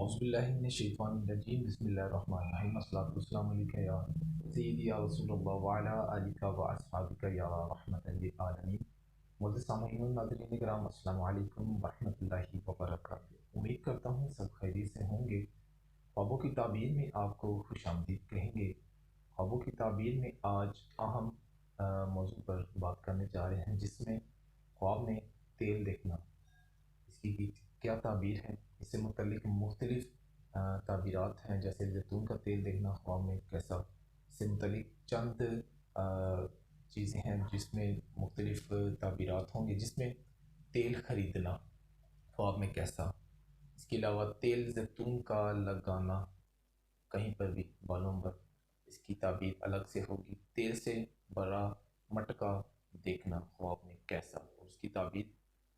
اعوذ باللہ من الشیطان الرجیم بسم اللہ الرحمن الرحیم الصلاۃ والسلام علیک یا سیدی یا رسول اللہ وعلی آلک و اصحابک یا رحمۃ للعالمین۔ معزز سامعین و ناظرین کرام، السلام علیکم ورحمۃ اللہ وبرکاتہ۔ امید کرتا ہوں سب خیریت سے ہوں گے۔ خوابوں کی تعبیر میں آپ کو خوش آمدید کہیں گے۔ خوابوں کی تعبیر میں آج اہم موضوع پر بات کرنے جا رہے ہیں، جس میں خواب میں تیل دیکھنا، اس کی کیا تعبیر ہے۔ اس سے متعلق مختلف تعبیرات ہیں، جیسے زیتون کا تیل دیکھنا خواب میں کیسا۔ اس سے متعلق چند چیزیں ہیں جس میں مختلف تعبیرات ہوں گے، جس میں تیل خریدنا خواب میں کیسا۔ اس کے علاوہ تیل زیتون کا لگانا کہیں پر بھی بالوں پر، اس کی تعبیر الگ سے ہوگی۔ تیل سے بڑا مٹکا دیکھنا خواب میں کیسا، اور اس کی تعبیر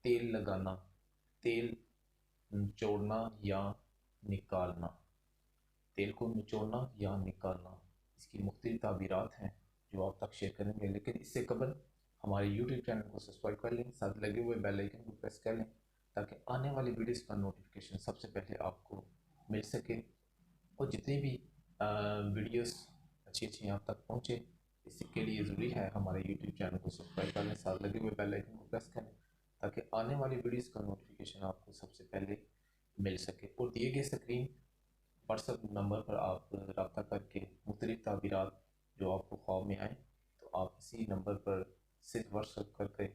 تیل لگانا، تیل نچوڑنا یا نکالنا، تیل کو نچوڑنا یا نکالنا، اس کی مختلف تعبیرات ہیں جو آپ تک شیئر کریں گے۔ لیکن اس سے قبل ہمارے یوٹیوب چینل کو سبسکرائب کر لیں، ساتھ لگے ہوئے بیل آئیکن کو پریس کر لیں، تاکہ آنے والی ویڈیوز کا نوٹیفیکیشن سب سے پہلے آپ کو مل سکے، اور جتنی بھی ویڈیوز اچھی آپ تک پہنچے، اس کے لیے ضروری ہے ہمارے یوٹیوب چینل کو سبسکرائب کر لیں، ساتھ لگے ہوئے بیل آئیکن کو پریس کریں، تاکہ آنے والی ویڈیوز کا نوٹیفیکیشن آپ کو سب سے پہلے مل سکے۔ اور دیے گئے اسکرین واٹس ایپ نمبر پر آپ رابطہ کر کے مختلف تعبیرات جو آپ کو خواب میں آئیں، تو آپ اسی نمبر پر صرف واٹس ایپ کر کے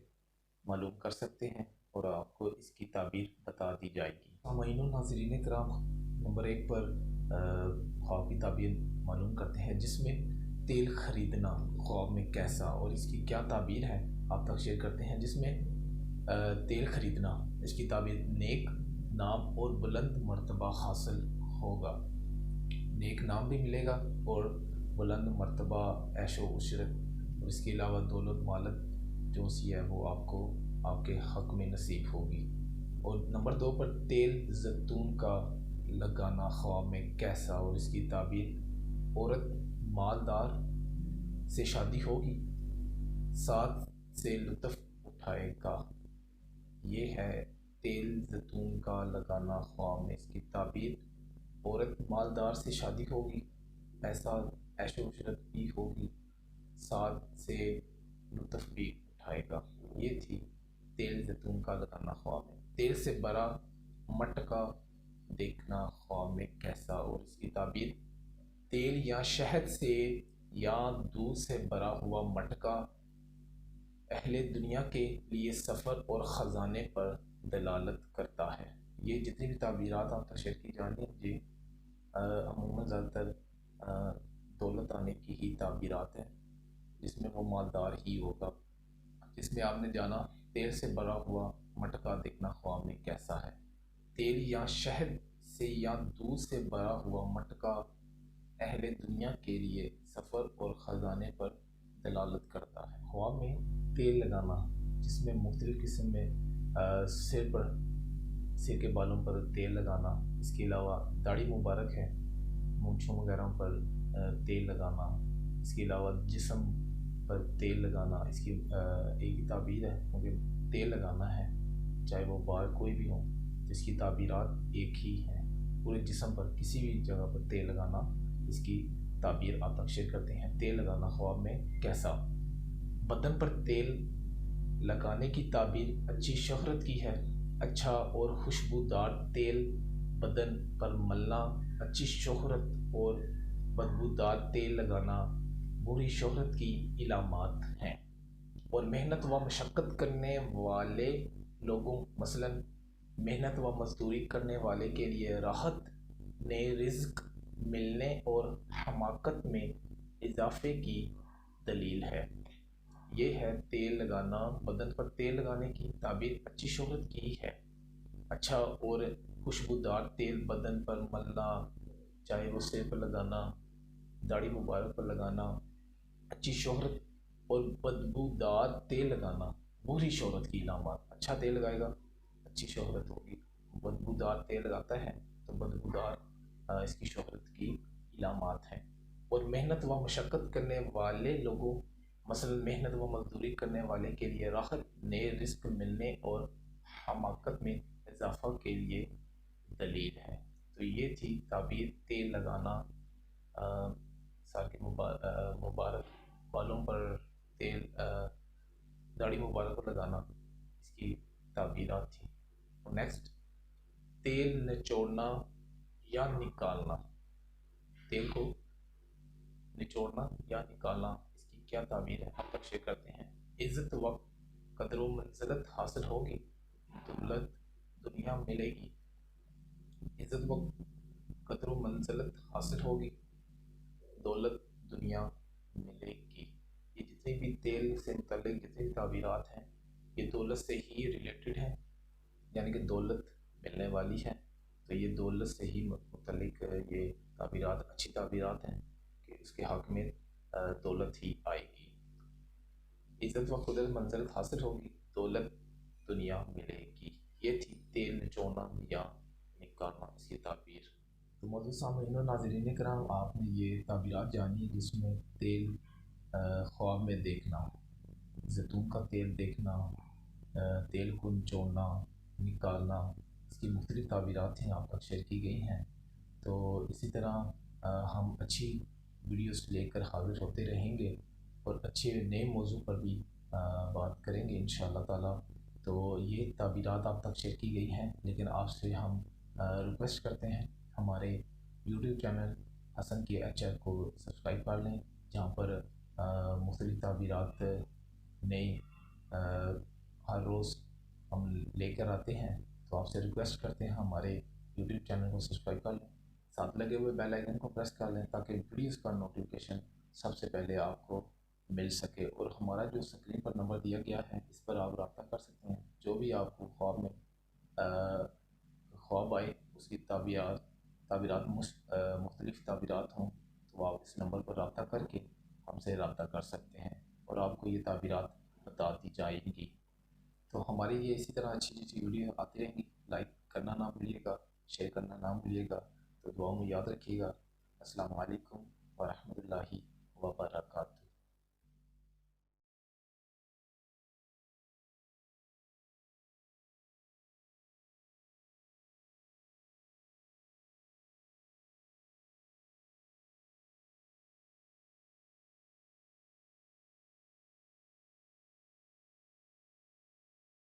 معلوم کر سکتے ہیں، اور آپ کو اس کی تعبیر بتا دی جائے گی۔ سامعین و ناظرین کرام، نمبر 1 پر خواب کی تعبیر معلوم کرتے ہیں، جس میں تیل خریدنا خواب میں کیسا، اور اس کی کیا تعبیر ہے آپ تک شیئر کرتے ہیں۔ جس میں تیل خریدنا، اس کی تعبیر نیک نام اور بلند مرتبہ حاصل ہوگا، نیک نام بھی ملے گا اور بلند مرتبہ، عیش و عشرت، اور اس کے علاوہ دولت مالت جو سی ہے وہ آپ کو آپ کے حق میں نصیب ہوگی۔ اور نمبر 2 پر تیل زیتون کا لگانا خواب میں کیسا، اور اس کی تعبیر عورت مالدار سے شادی ہوگی، ساتھ سے لطف اٹھائے گا۔ یہ ہے تیل زیتون کا لگانا خواب میں، اس کی تعبیر عورت مالدار سے شادی ہوگی، ایسا عیش و عشرت بھی ہوگی، ساتھ سے لطف بھی اٹھائے گا۔ یہ تھی تیل زیتون کا لگانا خواب میں۔ تیل سے بڑا مٹکا دیکھنا خواب میں کیسا، اور اس کی تعبیر تیل یا شہد سے یا دودھ سے بھرا ہوا مٹکا اہل دنیا کے لیے سفر اور خزانے پر دلالت کرتا ہے۔ یہ جتنی بھی تعبیرات آپ تشریح کی جا رہی ہیں، یہ عموماً زیادہ تر دولت آنے کی ہی تعبیرات ہیں، جس میں وہ مالدار ہی ہوگا۔ جس میں آپ نے جانا تیل سے بھرا ہوا مٹکا دیکھنا خواب میں کیسا ہے۔ تیل یا شہد سے یا دودھ سے بھرا ہوا مٹکا اہل دنیا کے لیے سفر اور خزانے پر دلالت کرتا ہے۔ خواب میں تیل لگانا، جس میں مختلف قسم میں سر کے بالوں پر تیل لگانا، اس کے علاوہ داڑھی مبارک ہے، مونچھوں وغیرہ پر تیل لگانا، اس کے علاوہ جسم پر تیل لگانا، اس کی ایک تعبیر ہے، کیونکہ تیل لگانا ہے چاہے وہ بال کوئی بھی ہو، جس کی تعبیرات ایک ہی ہیں۔ پورے جسم پر کسی بھی جگہ پر تیل لگانا، اس کی تعبیر آپ تک شیئر کرتے ہیں۔ تیل لگانا خواب میں کیسا۔ بدن پر تیل لگانے کی تعبیر اچھی شہرت کی ہے، اچھا اور خوشبودار تیل بدن پر ملنا اچھی شہرت، اور بدبودار تیل لگانا بری شہرت کی علامات ہیں۔ اور محنت و مشقت کرنے والے لوگوں، مثلا محنت و مزدوری کرنے والے کے لیے راحت، نئے رزق ملنے اور حماقت میں اضافے کی دلیل ہے۔ یہ ہے تیل لگانا، بدن پر تیل لگانے کی تعبیر اچھی شہرت کی ہے، اچھا اور خوشبودار تیل بدن پر ملنا، چاہے وہ سر پر لگانا، داڑھی مبارک پر لگانا، اچھی شہرت، اور بدبودار تیل لگانا بری شہرت کی علامات۔ اچھا تیل لگائے گا اچھی شہرت ہوگی، بدبودار تیل لگاتا ہے تو بدبودار اس کی شہرت کی علامات ہیں۔ اور محنت و مشقت کرنے والے لوگوں، مثلا محنت و مزدوری کرنے والے کے لیے راحت، نئے رزق ملنے اور حماقت میں اضافہ کے لیے دلیل ہے۔ تو یہ تھی تعبیر تیل لگانا، سر کے مبارک بالوں پر تیل، داڑھی مبارک پر لگانا، اس کی تعبیرات تھیں۔ اور نیکسٹ، تیل نچوڑنا یا نکالنا، تیل کو نچوڑنا یا نکالنا، اس کی کیا تعبیر ہے ہم تک شیئر کرتے ہیں۔ عزت وقت قدر و منزلت حاصل ہوگی، دولت دنیا ملے گی۔ عزت وقت قدر و منزلت حاصل ہوگی، دولت دنیا ملے گی۔ یہ جتنی بھی تیل سے متعلق جتنی بھی تعبیرات ہیں یہ دولت سے ہی ریلیٹڈ ہیں، یعنی کہ دولت ملنے والی ہے، تو یہ دولت سے ہی متعلق یہ تعبیرات اچھی تعبیرات ہیں کہ اس کے حق میں دولت ہی آئے گی۔ عزت و قدر منزلت حاصل ہوگی، دولت دنیا ملے گی۔ یہ تھی تیل نچوڑنا یا نکالنا، اس کی تعبیر۔ تو معزز سامعین و ناظرین کرام، آپ نے یہ تعبیرات جانی جس میں تیل خواب میں دیکھنا، زیتون کا تیل دیکھنا، تیل کو نچوڑنا، نکالنا، اس کی مختلف تعبیرات ہیں آپ تک شیئر کی گئی ہیں۔ تو اسی طرح ہم اچھی ویڈیوز لے کر حاضر ہوتے رہیں گے اور اچھے نئے موضوع پر بھی بات کریں گے انشاءاللہ تعالی۔ تو یہ تعبیرات آپ تک شیئر کی گئی ہیں، لیکن آپ سے ہم ریکویسٹ کرتے ہیں ہمارے یوٹیوب چینل حسن کے ایچ کو سبسکرائب کر لیں، جہاں پر مختلف تعبیرات نئی ہر روز ہم لے کر آتے ہیں۔ تو آپ سے ریکویسٹ کرتے ہیں ہمارے یوٹیوب چینل کو سبسکرائب کر لیں، ساتھ لگے ہوئے بیل آئیکن کو پریس کر لیں تاکہ ویڈیوز کا نوٹیفیکیشن سب سے پہلے آپ کو مل سکے۔ اور ہمارا جو اسکرین پر نمبر دیا گیا ہے اس پر آپ رابطہ کر سکتے ہیں، جو بھی آپ کو خواب میں خواب آئے، اس کی تعبیرات مختلف تعبیرات ہوں، تو آپ اس نمبر پر رابطہ کر کے ہم سے رابطہ کر سکتے ہیں اور آپ کو یہ تعبیرات بتا دی جائیں گی۔ تو ہماری یہ اسی طرح اچھی اچھی ویڈیو آتی رہیں گی، لائک کرنا نہ بھولیے گا، شیئر کرنا نہ بھولیے گا، تو دعاؤں میں یاد رکھیے گا۔ السلام علیکم ورحمۃ اللہ وبرکاتہ۔